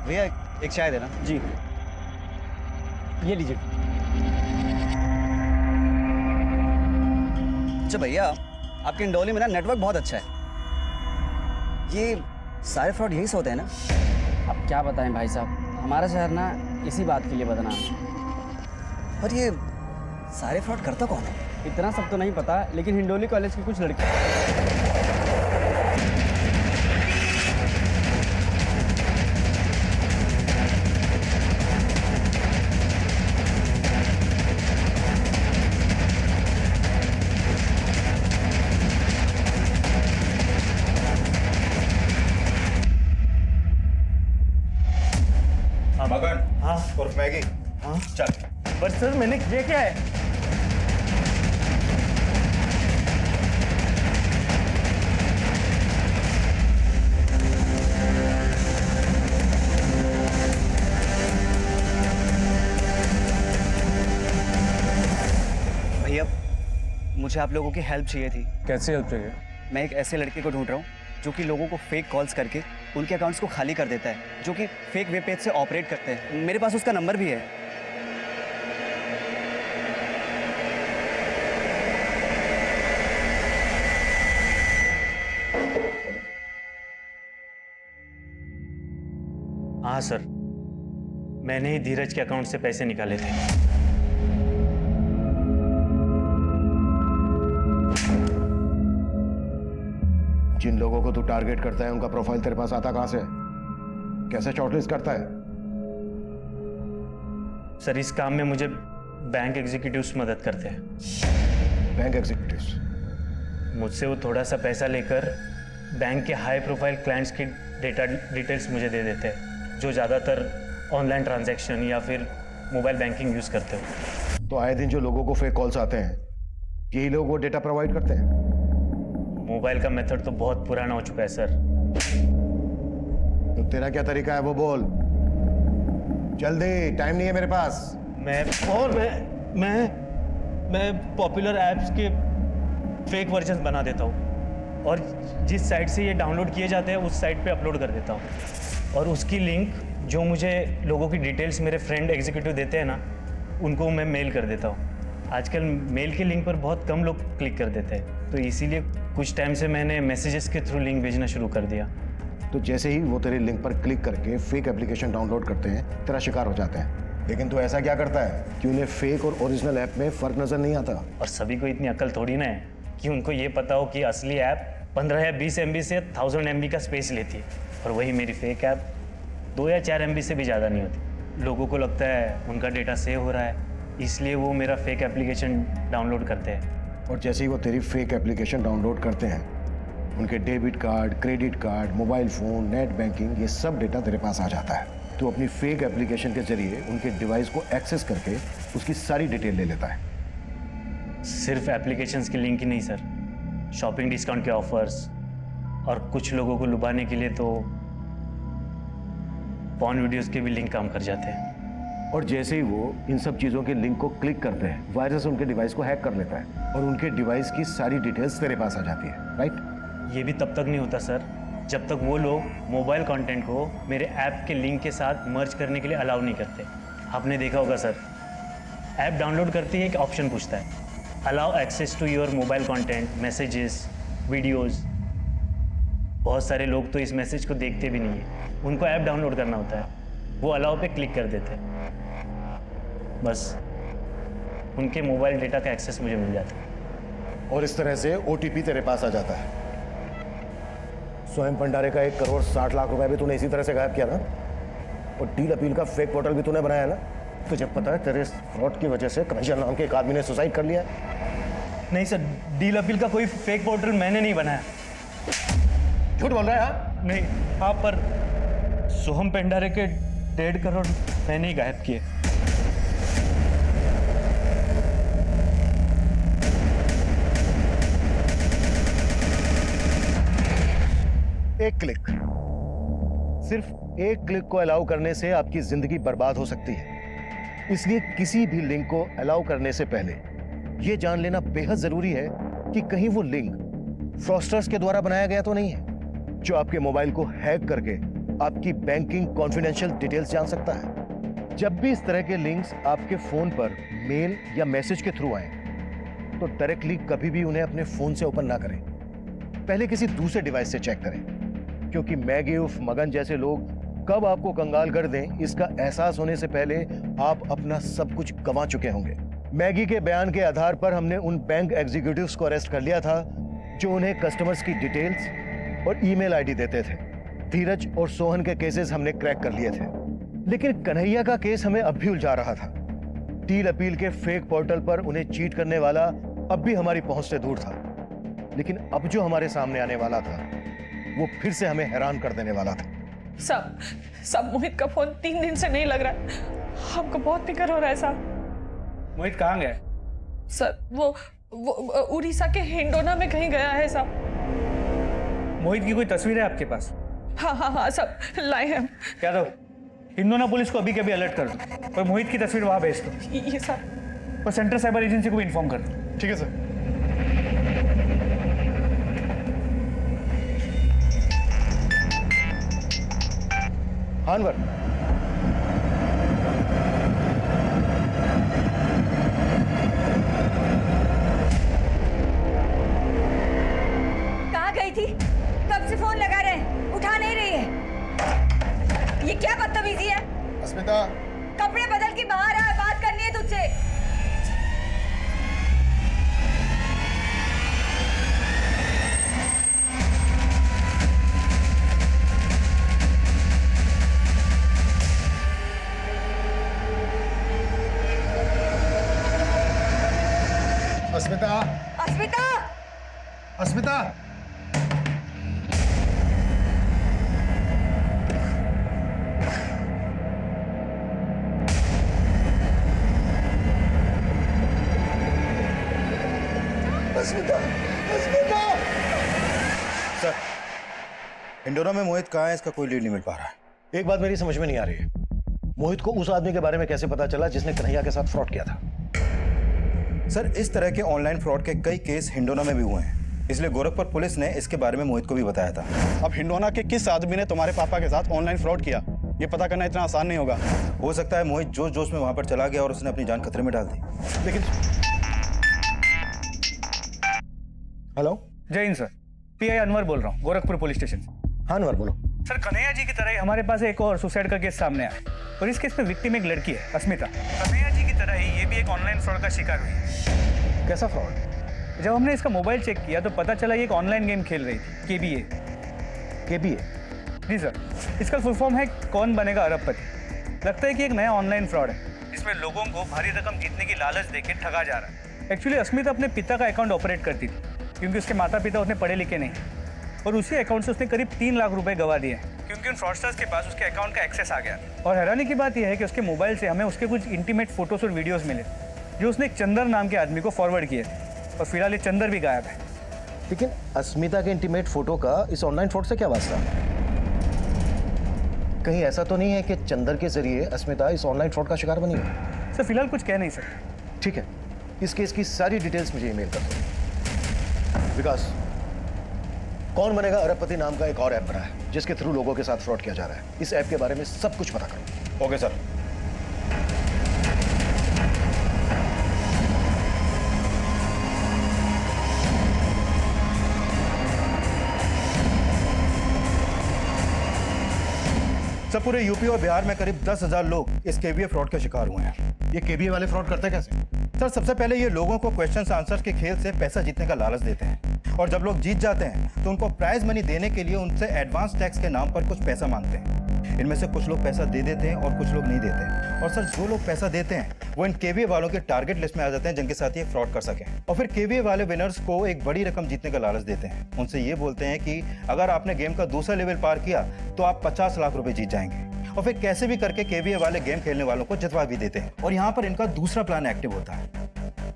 भैया एक चाय देना। जी, ये लीजिए। अच्छा भैया, आपके इंडोली में ना नेटवर्क बहुत अच्छा है। ये सारे फ्रॉड यही से होते हैं ना? अब क्या बताएं भाई साहब, हमारा शहर ना इसी बात के लिए बदनाम है। और ये सारे फ्रॉड करता कौन है? इतना सब तो नहीं पता, लेकिन हिंडोली कॉलेज की कुछ लड़की। मगन। हाँ और मैगी। हाँ चल। पर सर मैंने किया क्या है? भैया मुझे आप लोगों की हेल्प चाहिए थी। कैसे हेल्प चाहिए? मैं एक ऐसे लड़के को ढूंढ रहा हूँ जो कि लोगों को फेक कॉल्स करके उनके अकाउंट्स को खाली कर देता है, जो कि फेक वेब पेज से ऑपरेट करते हैं। मेरे पास उसका नंबर भी है। हाँ सर, मैंने ही धीरज के अकाउंट से पैसे निकाले थे। जिन लोगों को तू टारगेट करता है उनका प्रोफाइल तेरे पास आता कहां से? कैसे शॉर्टलिस्ट करता है? सर इस काम में मुझे बैंक एग्जीक्यूटिव्स मदद करते हैं। Bank executives? मुझसे वो थोड़ा सा पैसा लेकर बैंक के हाई प्रोफाइल क्लाइंट्स की डिटेल्स मुझे दे देते हैं, जो ज़्यादातर ऑनलाइन ट्रांजैक्शन या फिर मोबाइल बैंकिंग यूज़ करते हो। तो आए दिन जो लोगों को फेक कॉल्स आते हैं, यही लोग वो डेटा प्रोवाइड करते हैं? मोबाइल का मेथड तो बहुत पुराना हो चुका है सर। तो तेरा क्या तरीका है वो बोल। जल्दी, टाइम नहीं है मेरे पास। मैं पॉपुलर ऐप्स के फेक वर्जन बना देता हूँ और जिस साइट से ये डाउनलोड किए जाते हैं उस साइट पे अपलोड कर देता हूँ, और उसकी लिंक जो मुझे लोगों की डिटेल्स मेरे फ्रेंड एग्जीक्यूटिव देते हैं ना, उनको मैं मेल कर देता हूँ। आजकल मेल के लिंक पर बहुत कम लोग क्लिक कर देते हैं, तो इसीलिए कुछ टाइम से मैंने मैसेजेस के थ्रू लिंक भेजना शुरू कर दिया। तो जैसे ही वो तेरे लिंक पर क्लिक करके फेक एप्लीकेशन डाउनलोड करते हैं, तेरा शिकार हो जाते हैं। लेकिन तू ऐसा क्या करता है कि उन्हें फेक और ओरिजिनल ऐप में फर्क नजर नहीं आता? और सभी को इतनी अकल थोड़ी ना है कि उनको ये पता हो कि असली ऐप 15 या 20 MB से 1000 MB का स्पेस लेती है, और वही मेरी फेक ऐप 2 या 4 MB से भी ज़्यादा नहीं होती। लोगों को लगता है उनका डेटा सेव हो रहा है, इसलिए वो मेरा फेक एप्लीकेशन डाउनलोड करते हैं। और जैसे ही वो तेरी फेक एप्लीकेशन डाउनलोड करते हैं, उनके debit card, credit card, mobile phone, net banking, ये सब डेटा तेरे पास आ जाता है। तो अपनी फेक एप्लीकेशन के जरिए उनके डिवाइस को एक्सेस करके उसकी सारी डिटेल ले लेता है। सिर्फ एप्लीकेशंस की लिंक ही नहीं सर, शॉपिंग डिस्काउंट के ऑफर्स, और कुछ लोगों को लुभाने के लिए तो पॉर्न वीडियोस के भी लिंक काम कर जाते हैं। और जैसे ही वो इन सब चीज़ों के लिंक को क्लिक करते हैं, वायरस उनके डिवाइस को हैक कर लेता है और उनके डिवाइस की सारी डिटेल्स तेरे पास आ जाती है, राइट? ये भी तब तक नहीं होता सर जब तक वो लोग मोबाइल कंटेंट को मेरे ऐप के लिंक के साथ मर्ज करने के लिए अलाउ नहीं करते। आपने देखा होगा सर, ऐप डाउनलोड करते ही एक ऑप्शन पूछता है, allow access to your mobile content, messages, videos. बहुत सारे लोग तो इस मैसेज को देखते भी नहीं है, उनको ऐप डाउनलोड करना होता है, वो अलाउ पे क्लिक कर देते हैं, बस उनके मोबाइल डेटा का एक्सेस मुझे मिल जाता है। और इस तरह से OTP तेरे पास आ जाता है। स्वयं भंडारे का 1 करोड़ 60 लाख रुपए भी तूने इसी तरह से गायब किया ना? और डील अपील का फेक पोर्टल भी तूने बनाया ना? तुझे पता है तेरे फ्रॉड की वजह से कन्हैया नाम के एक आदमी ने सुसाइड कर लिया है? नहीं सर, डील अपील का कोई फेक पोर्टल मैंने नहीं बनाया। झूठ बोल रहा है? हाँ? नहीं, हाँ, पर सोहम पेंडारे के 1.5 करोड़ मैंने ही गायब किए। एक क्लिक, सिर्फ एक क्लिक को अलाउ करने से आपकी जिंदगी बर्बाद हो सकती है। इसलिए किसी भी लिंक को अलाउ करने से पहले यह जान लेना बेहद जरूरी है कि कहीं वो लिंक फ्रॉस्टर्स के द्वारा बनाया गया तो नहीं है, जो आपके मोबाइल को हैक करके आपकी बैंकिंग कॉन्फिडेंशियल डिटेल्स जान सकता है। जब भी इस तरह के लिंक्स आपके फोन पर मेल या मैसेज के थ्रू आए तो डायरेक्टली कभी भी उन्हें अपने फोन से ओपन ना करें, पहले किसी दूसरे डिवाइस से चेक करें, क्योंकि मैगी उर्फ मगन जैसे लोग कब आपको कंगाल कर दें इसका एहसास होने से पहले आप अपना सब कुछ गंवा चुके होंगे। मैगी के बयान के आधार पर हमने उन बैंक एग्जीक्यूटिव्स को अरेस्ट कर लिया था जो उन्हें कस्टमर्स की डिटेल्स और ईमेल आईडी देते थे। धीरज और सोहन के केसेस हमने क्रैक कर लिए थे, लेकिन कन्हैया का केस हमें अब भी उलझा रहा था। डील अपील के फेक पोर्टल पर उन्हें चीट करने वाला अब भी हमारी पहुंच से दूर था, लेकिन अब जो हमारे सामने आने वाला था वो फिर से हमें हैरान कर देने वाला था। सब मोहित का फोन 3 दिन से नहीं लग रहा है। हमको बहुत फिक्र हो रहा है साहब। मोहित कहाँ गया? सर वो उड़ीसा के हिंडोना में कहीं गया है साहब। मोहित की कोई तस्वीर है आपके पास? हाँ सब लाए हैं हम। क्या दो, हिंडोना पुलिस को अभी के अभी अलर्ट कर दो और मोहित की तस्वीर वहां भेज दो। ये सर। और सेंट्रल साइबर एजेंसी को भी इन्फॉर्म कर दो। ठीक है सर। हाँ अनवर, कहाँ गई थी? कब से फोन लगा रहे हैं, उठा नहीं रही है। ये क्या बदतमीजी है? अस्मिता, कपड़े बदल के बाहर आ, बात करनी है तुझसे। अस्मिता, अस्मिता, अस्मिता, अस्मिता, अस्मिता। सर, इंडोरा में मोहित कहाँ है इसका कोई लीड नहीं मिल पा रहा है। एक बात मेरी समझ में नहीं आ रही है, मोहित को उस आदमी के बारे में कैसे पता चला जिसने कन्हैया के साथ फ्रॉड किया था? सर, इस तरह के ऑनलाइन फ्रॉड के कई केस हिंडोना में भी हुए हैं, इसलिए गोरखपुर पुलिस ने इसके बारे में मोहित को भी बताया था। अब हिंडोना के किस आदमी ने तुम्हारे पापा के साथ ऑनलाइन फ्रॉड किया, ये पता करना इतना आसान नहीं होगा। हो सकता है मोहित जोश जोश में वहां पर चला गया और उसने अपनी जान खतरे में डाल दी। लेकिन हेलो, जय हिंद सर, पीआई अनवर बोल रहा हूँ, गोरखपुर पुलिस स्टेशन से। हाँ अनवर बोलो। सर, कन्हैया जी की तरह ही हमारे पास एक और सुसाइड का केस सामने आया और इस केस में विक्टिम एक लड़की है, अस्मिता। कन्हैया जी की तरह ही ये भी एक ऑनलाइन फ्रॉड का शिकार हुई है। कैसा फ्रॉड? जब हमने इसका मोबाइल चेक किया तो पता चला ये एक ऑनलाइन गेम खेल रही थी, केबीए। केबीए? जी सर, इसका फुल फॉर्म है कौन बनेगा अरबपति। लगता है कि एक नया ऑनलाइन फ्रॉड है जिसमें लोगों को भारी रकम जीतने की लालच देके ठगा जा रहा है। एक्चुअली अस्मिता अपने पिता का अकाउंट ऑपरेट करती थी क्योंकि उसके माता पिता उतने पढ़े लिखे नहीं, और उसी अकाउंट से उसने करीब 3 लाख रुपए गवा दिए क्योंकि उन फ्रॉडस्टर्स के पास उसके अकाउंट का एक्सेस आ गया। और हैरानी की बात यह है कि उसके मोबाइल से हमें उसके कुछ इंटीमेट फोटोज और वीडियोस मिले जो उसने एक चंदर नाम के आदमी को फॉरवर्ड किए थे, और फिलहाल ये चंदर भी गायब है। लेकिन अस्मिता के इंटीमेट फोटो का इस ऑनलाइन फ्रॉड से क्या वास्ता? कहीं ऐसा तो नहीं है कि चंदर के जरिए अस्मिता इस ऑनलाइन फ्रॉड का शिकार बनी है? सर, फिलहाल कुछ कह नहीं सकते। ठीक है, इस केस की सारी डिटेल्स मुझे ईमेल कर दो। विकास, कौन बनेगा अरबपति नाम का एक और ऐप बना है जिसके थ्रू लोगों के साथ फ्रॉड किया जा रहा है। इस ऐप के बारे में सब कुछ पता करो। Okay sir. सर, पूरे यूपी और बिहार में करीब 10,000 लोग इस केबीए फ्रॉड के शिकार हुए हैं। ये केबीए वाले फ्रॉड करते कैसे? सर, सबसे पहले ये लोगों को क्वेश्चन आंसर के खेल से पैसा जीतने का लालच देते हैं, और जब लोग जीत जाते हैं तो उनको प्राइज मनी देने के लिए उनसे एडवांस टैक्स के नाम पर कुछ पैसा मांगते हैं। इनमें से कुछ लोग पैसा दे देते हैं और कुछ लोग नहीं देते, और सर जो लोग पैसा देते हैं वो इन केबीए वालों के टारगेट लिस्ट में आ जाते हैं जिनके साथ ये फ्रॉड कर सकें, और फिर केबीए वाले विनर्स को एक बड़ी रकम जीतने का लालच देते हैं। उनसे ये बोलते हैं कि अगर आपने गेम का दूसरा लेवल पार किया तो आप 50 लाख रुपए जीत जाएंगे, और फिर कैसे भी करके केबीए वाले गेम खेलने वालों को जितवा भी देते हैं। और यहाँ पर इनका दूसरा प्लान एक्टिव होता है।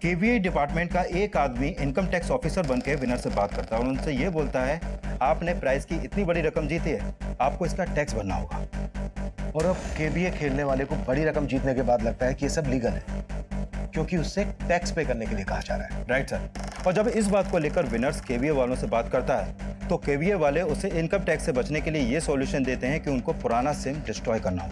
केबीए डिपार्टमेंट का एक आदमी इनकम टैक्स ऑफिसर बनकर विनर से बात करता है और उनसे ये बोलता है आपने प्राइज की इतनी बड़ी रकम जीती है, आपको इसका टैक्स भरना होगा। और अब केबीए खेलने वाले को बड़ी रकम जीतने के बाद लगता है कि ये सब लीगल है क्योंकि उससे टैक्स पे करने के लिए कहा जा रहा है। Right sir. और जब इस बात को लेकर विनर्स केबीए वालों से बात करता है तो केवीए वाले उसे इनकम टैक्स से बचने के लिए ये सॉल्यूशन देते हैं कि उनको पुराना सिम डिस्ट्रॉय करना हो,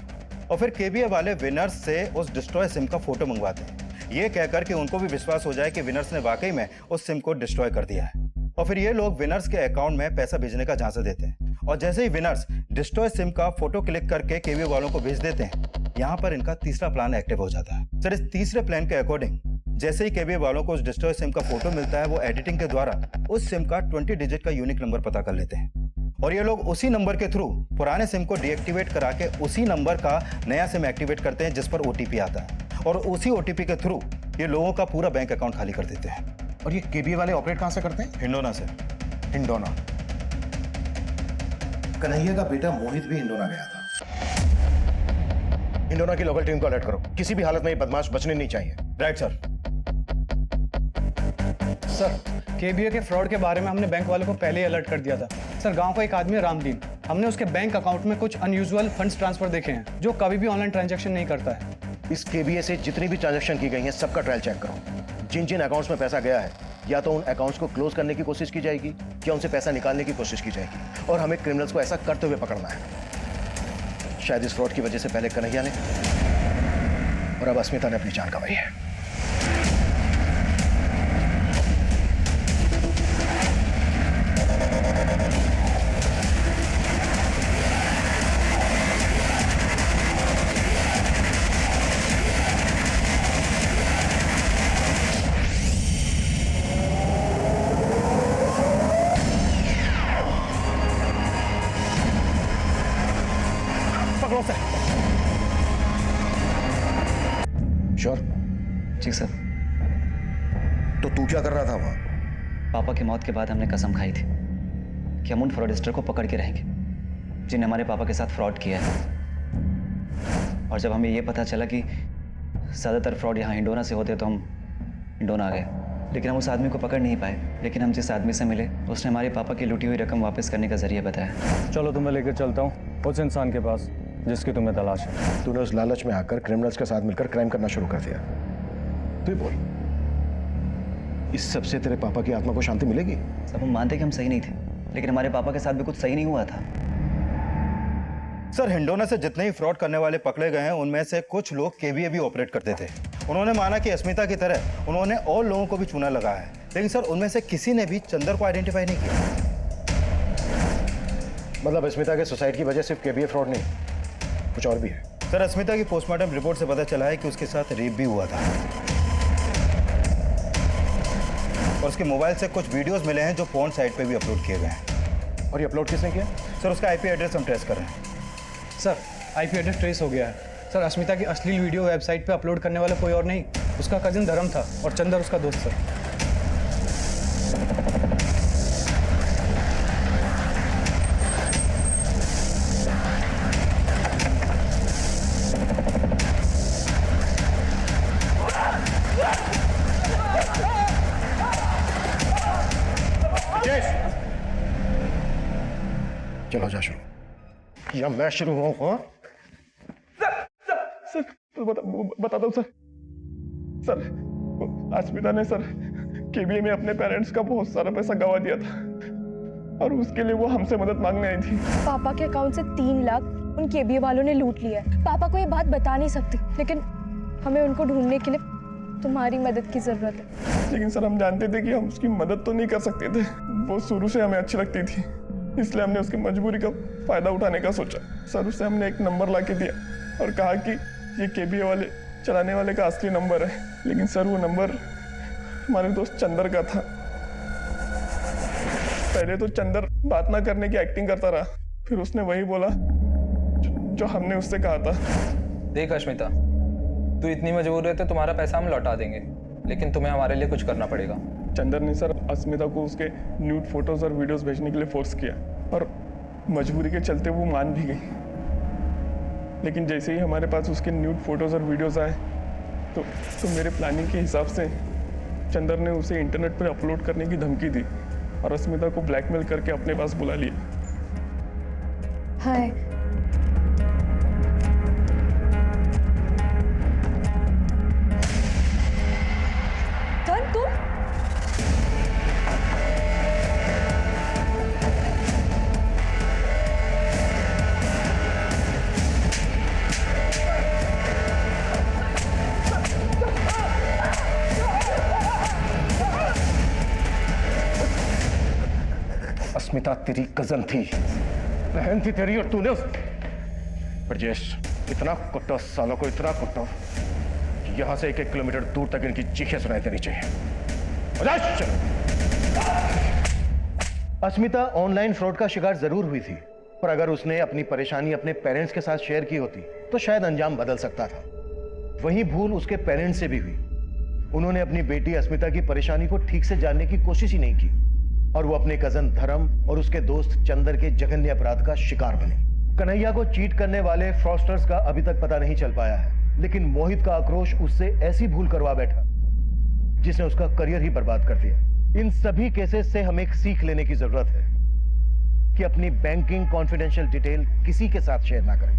और फिर केवीए वाले विनर्स से उस डिस्ट्रॉय सिम का फोटो मंगवाते हैं, ये कहकर कि उनको भी विश्वास हो जाए कि विनर्स ने वाकई में उस सिम को डिस्ट्रॉय कर दिया है। और फिर ये लोग विनर्स के अकाउंट में पैसा भेजने का झांसा देते हैं, और जैसे ही विनर्स डिस्ट्रॉय सिम का फोटो क्लिक करके केवीए वालों को भेज देते हैं, यहाँ पर इनका तीसरा प्लान एक्टिव हो जाता है। सर, इस तीसरे प्लान के अकॉर्डिंग जैसे ही केवीए वालों को उस डिस्ट्रॉय सिम का फोटो मिलता है, वो एडिटिंग के द्वारा उस सिम का 20 डिजिट का यूनिक नंबर पता कर लेते हैं, और ये लोग उसी नंबर के थ्रू पुराने सिम को डीएक्टिवेट करा के उसी नंबर का नया सिम एक्टिवेट करते हैं जिस पर ओटीपी आता है, और उसी ओटीपी के थ्रू ये लोगों का पूरा बैंक अकाउंट खाली कर देते हैं। और ये केबीए वाले ऑपरेट कहाँ से करते हैं? हिंडोना से। हिंडोना। कन्हैया का बेटा मोहित भी हिंडोना गया था। हिंडोना की लोकल टीम को अलर्ट करो, किसी भी हालत में ये बदमाश बचने नहीं चाहिए। Right sir. सर, केबीए के फ्रॉड के बारे में हमने बैंक वालों को पहले ही अलर्ट कर दिया था। सर, गांव का एक आदमी है रामदीन, हमने उसके बैंक अकाउंट में कुछ अनयूजुअल फंड्स ट्रांसफर देखे हैं, जो कभी भी ऑनलाइन ट्रांजैक्शन नहीं करता है। इस केबीए से जितनी भी ट्रांजैक्शन की गई हैं सबका ट्रायल चेक करो। जिन जिन अकाउंट्स में पैसा गया है, या तो उन अकाउंट्स को क्लोज करने की कोशिश की जाएगी या उनसे पैसा निकालने की कोशिश की जाएगी, और हमें क्रिमिनल्स को ऐसा करते हुए पकड़ना है। शायद इस फ्रॉड की वजह से पहले कन्हैया ने और अब अस्मिता ने अपनी जान गंवाई है। श्योर? जी सर। तो तू क्या कर रहा था वहां? पापा की मौत के बाद हमने कसम खाई थी कि हम उन फ्रॉडस्टर को पकड़ के रहेंगे जिन्हें हमारे पापा के साथ फ्रॉड किया है। और जब हमें ये पता चला कि ज़्यादातर फ्रॉड यहाँ हिंडोना से होते तो हम हिंडोना आ गए, लेकिन हम उस आदमी को पकड़ नहीं पाए। लेकिन हम जिस आदमी से मिले उसने हमारे पापा की लूटी हुई रकम वापस करने का जरिया बताया। चलो, तुम्हें लेकर चलता हूँ उस इंसान के पास जिसकी तुम्हें तलाश है। तूने उस लालच में आकर क्रिमिनल्स के साथ मिलकर क्राइम करना शुरू कर दिया। तू ही बोल, इस सब से तेरे पापा की आत्मा को शांति मिलेगी? सब हम मानते कि हम सही नहीं थे, लेकिन हमारे पापा के साथ भी कुछ सही नहीं हुआ था। सर, हिंडोना से जितने ही फ्रॉड करने वाले पकड़े गए हैं उनमें से कुछ लोग केवीए भी ऑपरेट करते थे। उन्होंने माना कि अस्मिता की तरह उन्होंने और लोगों को भी चूना लगाया है, लेकिन सर उनमें से किसी ने भी चंदर को आइडेंटिफाई नहीं किया। मतलब अस्मिता के सुसाइड की वजह सिर्फ केबीए फ्रॉड नहीं, कुछ और भी है? सर, अस्मिता की पोस्टमार्टम रिपोर्ट से पता चला है कि उसके साथ रेप भी हुआ था, और उसके मोबाइल से कुछ वीडियोस मिले हैं जो पोर्न साइट पे भी अपलोड किए गए हैं। और ये अपलोड किसने किया? सर, उसका आईपी एड्रेस हम ट्रेस कर रहे हैं। सर, आईपी एड्रेस ट्रेस हो गया है। सर, अस्मिता की अश्लील वीडियो वेबसाइट पे अपलोड करने वाला कोई और नहीं, उसका कजिन धर्म था और चंदर उसका दोस्त सर। चलो जा शुरू, या मैं शुरू हूँ? सर, बता दो सर। सर, अस्मिता ने सर केबीए में अपने पेरेंट्स का बहुत सारा पैसा गंवा दिया था, और उसके लिए वो हमसे मदद मांगने आई थी। पापा के अकाउंट से 3 लाख उन केबीए वालों ने लूट लिया है। पापा को ये बात बता नहीं सकती, लेकिन हमें उनको ढूंढने के लिए तुम्हारी मदद की जरूरत है। लेकिन सर, हम जानते थे कि हम उसकी मदद तो नहीं कर सकते थे। वो शुरू से हमें अच्छी लगती थी, इसलिए हमने उसकी मजबूरी का फायदा उठाने का सोचा। सर, उसे हमने एक नंबर ला के दिया और कहा कि ये केबीए वाले चलाने वाले का असली नंबर है। लेकिन सर, वो नंबर हमारे दोस्त चंदर का था। पहले तो चंदर बात ना करने की एक्टिंग करता रहा, फिर उसने वही बोला जो हमने उससे कहा था। देख अस्मिता, तू इतनी मजबूर है तो तुम्हारा पैसा हम लौटा देंगे, लेकिन तुम्हें हमारे लिए कुछ करना पड़ेगा। चंदर ने सर अस्मिता को उसके न्यूड फोटोज और वीडियोस भेजने के लिए फोर्स किया, और मजबूरी के चलते वो मान भी गई। लेकिन जैसे ही हमारे पास उसके न्यूड फोटोज और वीडियोस आए तो मेरे प्लानिंग के हिसाब से चंदर ने उसे इंटरनेट पर अपलोड करने की धमकी दी और अस्मिता को ब्लैकमेल करके अपने पास बुला लिया। हाय, अस्मिता तेरी कजन थी, बहन थी तेरी, और तूने उस ब्रजेश इतना कुत्ता, सालों को इतना कुत्ता कि यहां से 1-1 किलोमीटर दूर तक इनकी चीखें सुनाई देनी चाहिए। ब्रजेश! अस्मिता ऑनलाइन फ्रॉड का शिकार जरूर हुई थी, पर अगर उसने अपनी परेशानी अपने पेरेंट्स के साथ शेयर की होती तो शायद अंजाम बदल सकता था। वही भूल उसके पेरेंट्स से भी हुई। उन्होंने अपनी बेटी अस्मिता की परेशानी को ठीक से जानने की कोशिश ही नहीं की, और वो अपने कजन धर्म और उसके दोस्त चंदर के जघन्य अपराध का शिकार बने। कन्हैया को चीट करने वाले फ्रॉडस्टर्स का अभी तक पता नहीं चल पाया है, लेकिन मोहित का आक्रोश उससे ऐसी भूल करवा बैठा जिसने उसका करियर ही बर्बाद कर दिया। इन सभी केसेस से हमें एक सीख लेने की जरूरत है कि अपनी बैंकिंग कॉन्फिडेंशियल डिटेल किसी के साथ शेयर ना करें।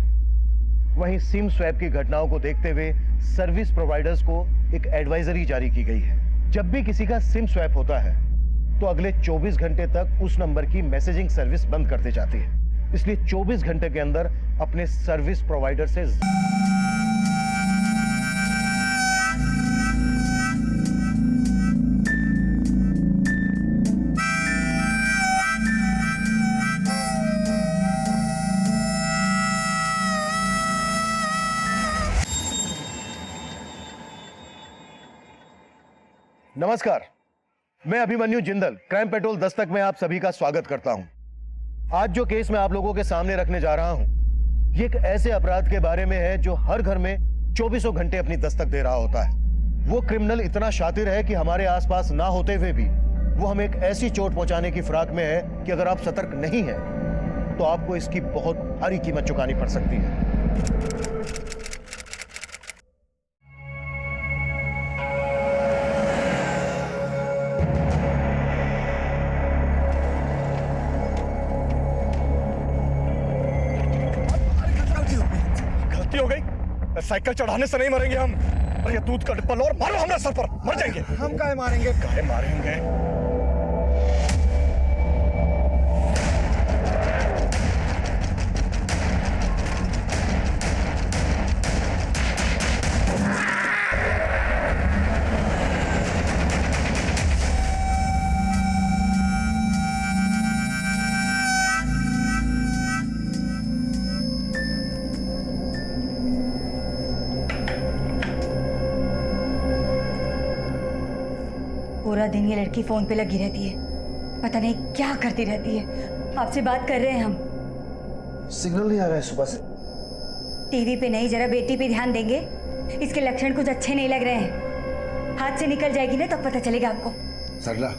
वहीं सिम स्वैप की घटनाओं को देखते हुए सर्विस प्रोवाइडर्स को एक एडवाइजरी जारी की गई है। जब भी किसी का सिम स्वैप होता है तो अगले 24 घंटे तक उस नंबर की मैसेजिंग सर्विस बंद कर दी जाती है। इसलिए 24 घंटे के अंदर अपने सर्विस प्रोवाइडर से नमस्कार, मैं अभिमन्यु जिंदल, क्राइम पेट्रोल दस्तक में आप सभी का स्वागत करता हूं। आज जो केस मैं आप लोगों के सामने रखने जा रहा हूं, ये एक ऐसे अपराध के बारे में है जो हर घर में 24 घंटे अपनी दस्तक दे रहा होता है। वो क्रिमिनल इतना शातिर है कि हमारे आसपास ना होते हुए भी वो हमें एक ऐसी चोट पहुंचाने की फिराक में है कि अगर आप सतर्क नहीं हैं तो आपको इसकी बहुत भारी कीमत चुकानी पड़ सकती है। साइकिल चढ़ाने से नहीं मरेंगे हम। अरे ये दूध का डिब्बा लो और मारो हमारे सर पर, मर जाएंगे। हम काहे मारेंगे? काहे मारेंगे? पूरा दिन ये लड़की फोन पे लगी रहती है, पता नहीं क्या करती रहती है। आपसे बात कर रहे हैं हम। सिग्नल नहीं आ रहा है सुबह से। टीवी पे नहीं, जरा बेटी पे ध्यान देंगे। इसके लक्षण कुछ अच्छे नहीं लग रहे हैं। हाथ से निकल जाएगी ना तब पता चलेगा आपको। सरला,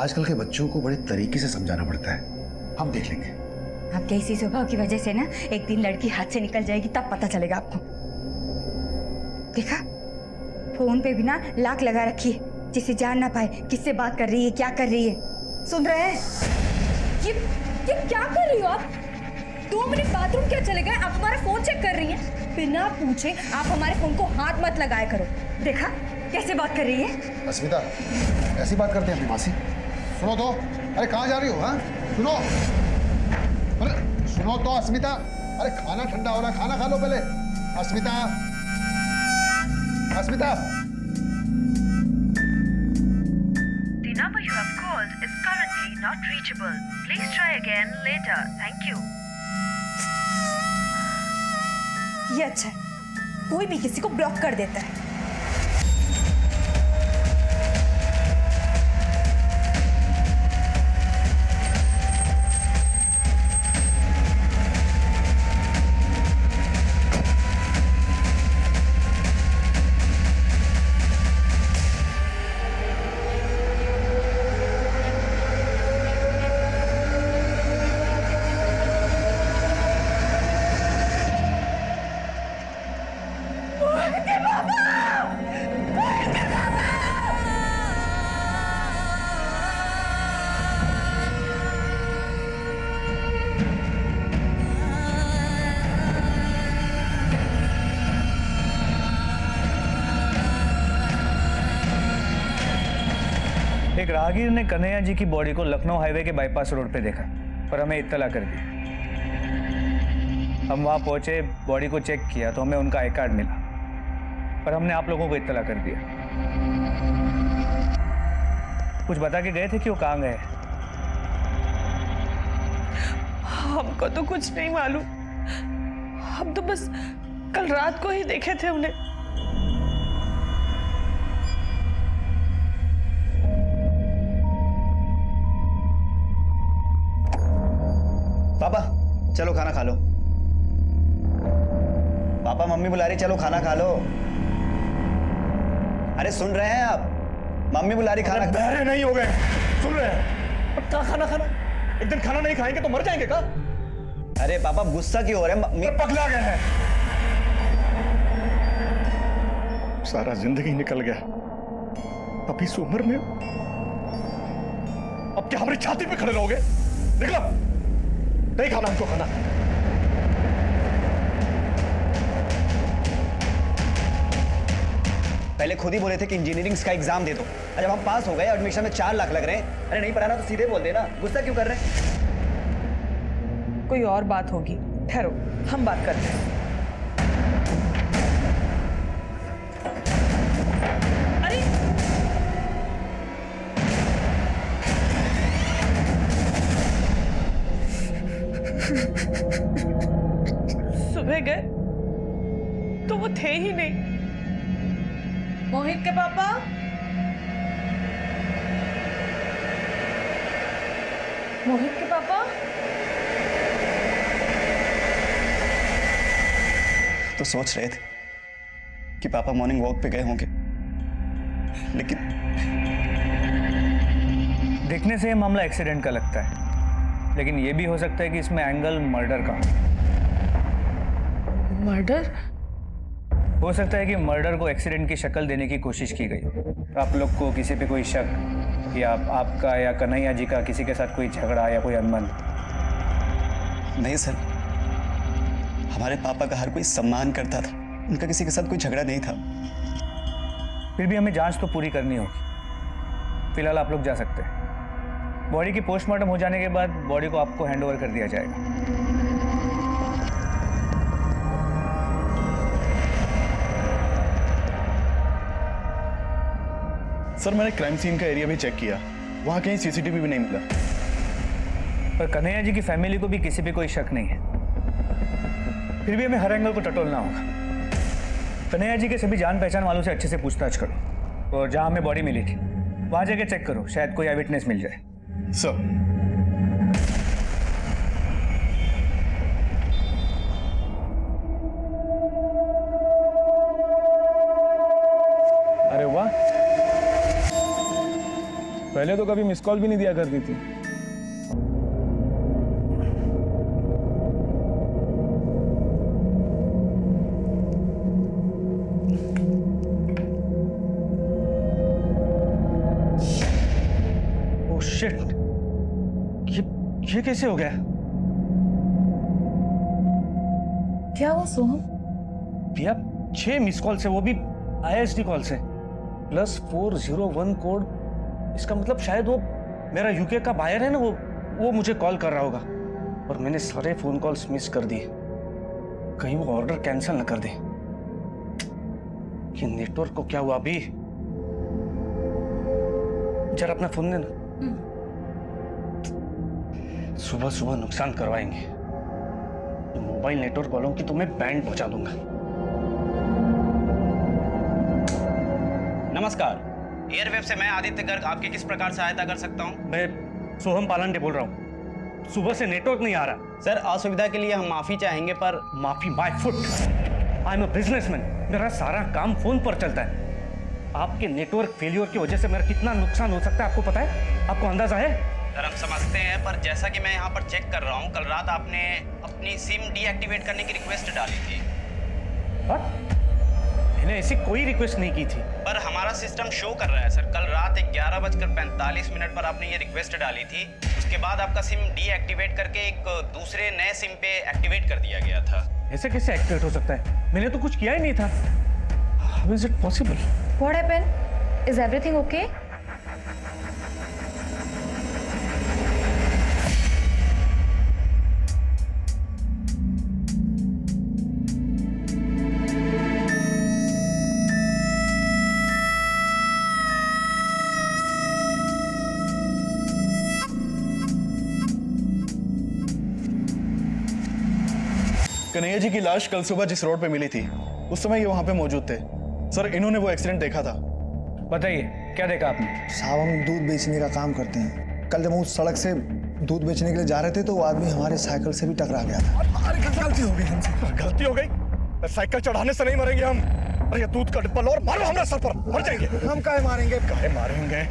आजकल के बच्चों को बड़े तरीके से समझाना पड़ता है, हम देख लेंगे। आपके इसी स्वभाव की वजह से ना एक दिन लड़की हाथ से निकल जाएगी, तब पता चलेगा आपको। देखा, फोन पे भी ना लॉक लगा रखी है जिसे जान ना पाए किससे बात कर रही है, क्या कर रही है। सुन रहे हैं? ये क्या कर रही हो आप? 2 मिनट बाथरूम क्या चले गए, आप हमारा फोन चेक कर रही हैं? बिना पूछे आप हमारे फोन को हाथ मत लगाया करो। देखा कैसे बात कर रही है। अस्मिता, ऐसी बात करते हैं अपनी मासी? सुनो तो, अरे कहाँ जा रही हो? हाँ सुनो, अरे सुनो तो अस्मिता, अरे खाना ठंडा हो रहा है, खाना खा लो पहले। अस्मिता, अस्मिता। The number you have called is currently not reachable. Please try again later. Thank you. ये अच्छा है, कोई भी किसी को ब्लॉक कर देता है। एक राहगीर ने कन्हैया जी की बॉडी को लखनऊ हाईवे के बाईपास रोड पे देखा और हमें इत्तला कर दी। हम वहां पहुंचे, बॉडी को चेक किया तो हमें उनका आई कार्ड मिला, पर हमने आप लोगों को इत्तला कर दिया। कुछ बता के गए थे कि वो कहाँ गए? हमको तो कुछ नहीं मालूम। हम तो बस कल रात को ही देखे थे उन्हें। पापा चलो खाना खा लो। पापा मम्मी बुला रही, चलो खाना खा लो। अरे सुन रहे हैं आप? मम्मी बुला रही, खाना। बहरे नहीं हो गए, सुन रहे हैं? अब क्या खाना खाना? एक दिन खाना नहीं खाएंगे तो मर जाएंगे क्या? अरे पापा गुस्सा क्यों हो रहे हैं? मम्मी पगला गए हैं। सारा जिंदगी निकल गया, अब इस उम्र में अब क्या हमारी छाती पे खड़े रहोगे? निकलो, नहीं खाना हमको खाना। पहले खुद ही बोले थे कि इंजीनियरिंग का एग्जाम दे दो, और जब हम पास हो गए एडमिशन में 4 लाख लग रहे हैं। अरे नहीं पढ़ाना तो सीधे बोल देना, गुस्सा क्यों कर रहे हैं? कोई और बात होगी, ठहरो हम बात करते हैं। अरे सुबह गए तो वो थे ही नहीं। मोहित के पापा, मोहित के पापा। तो सोच रहे थे कि पापा मॉर्निंग वॉक पे गए होंगे, लेकिन देखने से ये मामला एक्सीडेंट का लगता है, लेकिन ये भी हो सकता है कि इसमें एंगल मर्डर का। मर्डर? हो सकता है कि मर्डर को एक्सीडेंट की शक्ल देने की कोशिश की गई हो। आप लोग को किसी पे कोई शक, या आपका या कन्हैया जी का किसी के साथ कोई झगड़ा या कोई अनबन? नहीं सर, हमारे पापा का हर कोई सम्मान करता था, उनका किसी के साथ कोई झगड़ा नहीं था। फिर भी हमें जांच तो पूरी करनी होगी। फिलहाल आप लोग जा सकते हैं। बॉडी की पोस्टमार्टम हो जाने के बाद बॉडी को आपको हैंडओवर कर दिया जाएगा। सर मैंने क्राइम सीन का एरिया भी चेक किया, वहां कहीं सीसीटीवी भी नहीं मिला। पर कन्हैया जी की फैमिली को भी किसी पे कोई शक नहीं है। फिर भी हमें हर एंगल को टटोलना होगा। कन्हैया जी के सभी जान पहचान वालों से अच्छे से पूछताछ करो, और जहां हमें बॉडी मिली थी वहां जाके चेक करो, शायद कोई आई विटनेस मिल जाए। सर अरे वाह, पहले तो कभी मिस कॉल भी नहीं दिया करती थी। ओह शिट, ये कैसे हो गया? क्या हुआ सोहम? भैया 6 मिस कॉल से, वो भी ISD कॉल से, प्लस 401 कोड। इसका मतलब शायद वो मेरा यूके का बायर है ना, वो मुझे कॉल कर रहा होगा, और मैंने सारे फोन कॉल्स मिस कर दिए। कहीं वो ऑर्डर कैंसिल न कर दे। कि नेटवर्क को क्या हुआ अभी? जरा अपना फोन देना। सुबह सुबह नुकसान करवाएंगे। मोबाइल नेटवर्क वालों की तो मैं बैंड पहुंचा दूंगा। नमस्कार, एयरवेव से मैं आदित्य गर्ग आपकी किस प्रकार सहायता कर सकता हूं? मैं सोहम पालांडे बोल रहा हूँ। सुबह से नेटवर्क नहीं आ रहा। सर, असुविधा के लिए हम माफी चाहेंगे, पर माफी my foot. I am a businessman, मेरा सारा काम फोन पर चलता है। आपके नेटवर्क फेलियर की वजह से मेरा कितना नुकसान हो सकता है आपको पता है? आपको अंदाजा है? सर हम समझते हैं, पर जैसा कि मैं यहाँ पर चेक कर रहा हूँ, कल रात आपने अपनी सिम डीएक्टिवेट करने की रिक्वेस्ट डाली थी। मैंने ऐसी कोई रिक्वेस्ट नहीं की थी। पर हमारा सिस्टम शो कर रहा है सर, कल रात 11:45 पर आपने ये रिक्वेस्ट डाली थी। उसके बाद आपका सिम डीएक्टिवेट करके एक दूसरे नए सिम पे एक्टिवेट कर दिया गया था। ऐसे कैसे एक्टिवेट हो सकता है? मैंने तो कुछ किया ही नहीं था। How is it possible? What happened? Is everything okay? Kanhaiya ji की लाश कल सुबह जिस रोड पे मिली थी उस समय ये वहां पे मौजूद थे। सर इन्होंने वो एक्सीडेंट देखा था। बताइए क्या देखा आपने? साहब हम दूध बेचने का काम करते हैं। कल जब हम उस सड़क से दूध बेचने के लिए जा रहे थे तो वो आदमी हमारे साइकिल से भी टकरा गया था। अरे गलती हो गई हमसे। गलती हो गई? साइकिल चढ़ाने से नहीं मरेंगे हम। अरे ये दूध का डिब्बा लो और मारो हमारे सर पर, मर जाएंगे। हम काहे मारेंगे? काहे मारेंगे?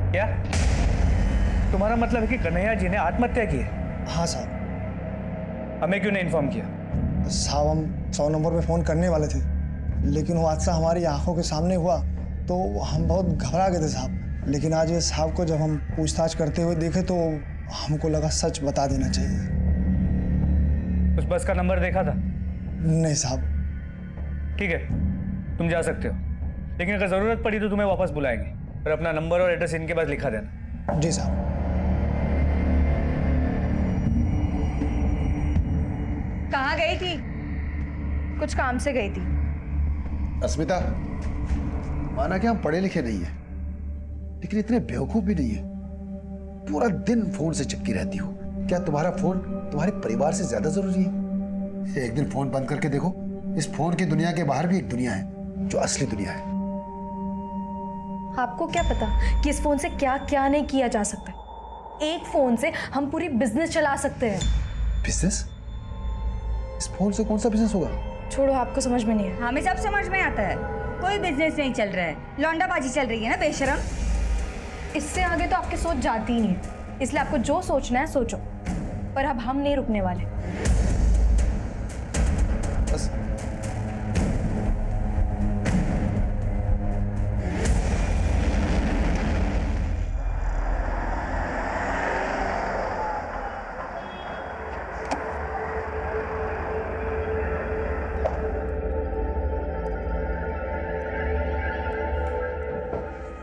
क्या तुम्हारा मतलब है कि कन्हैया जी ने आत्महत्या की है? हाँ साहब। हमें क्यों नहीं इन्फॉर्म किया? साहब हम 100 नंबर पे फ़ोन करने वाले थे, लेकिन वो हादसा हमारी आंखों के सामने हुआ तो हम बहुत घबरा गए थे साहब। लेकिन आज ये साहब को जब हम पूछताछ करते हुए देखे तो हमको लगा सच बता देना चाहिए। उस बस का नंबर देखा था? नहीं साहब। ठीक है, तुम जा सकते हो, लेकिन अगर ज़रूरत पड़ी तो तुम्हें वापस बुलाएंगे और अपना नंबर और एड्रेस इनके पास लिखा देना। जी साहब। कहाँ गई थी? कुछ काम से गई थी। अस्मिता, माना कि हम पढ़े लिखे नहीं है, लेकिन इतने बेवकूफ भी नहीं है। पूरा दिन फोन से चिपकी रहती हो। क्या तुम्हारा फोन तुम्हारे परिवार से ज्यादा जरूरी है? एक दिन फोन बंद करके देखो, इस फोन की दुनिया के बाहर भी एक दुनिया है जो असली दुनिया है। आपको क्या पता कि इस फोन से क्या क्या नहीं किया जा सकता। एक फोन से हम पूरी बिजनेस चला सकते हैं। बिजनेस? इस फोन से कौन सा बिजनेस होगा? छोड़ो, आपको समझ में नहीं है। हमें सब समझ में आता है। कोई बिजनेस नहीं चल रहा है, लौंडाबाजी चल रही है ना बेशरम। इससे आगे तो आपकी सोच जाती ही नहीं है, इसलिए आपको जो सोचना है सोचो, पर अब हम नहीं रुकने वाले। बस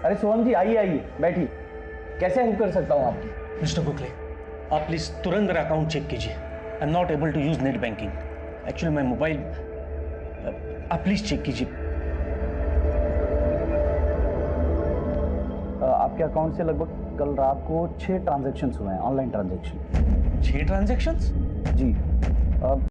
अरे सोहम जी, आइए आइए, बैठिए। कैसे हेल्प कर सकता हूँ आपकी? मिस्टर गोखले, आप प्लीज तुरंत मेरा अकाउंट चेक कीजिए। I am not able to use net banking. Actually मैं मोबाइल, आप प्लीज चेक कीजिए। आपके अकाउंट से लगभग कल रात को 6 ट्रांजैक्शंस हुए हैं, ऑनलाइन ट्रांजैक्शन। 6 ट्रांजैक्शंस? जी।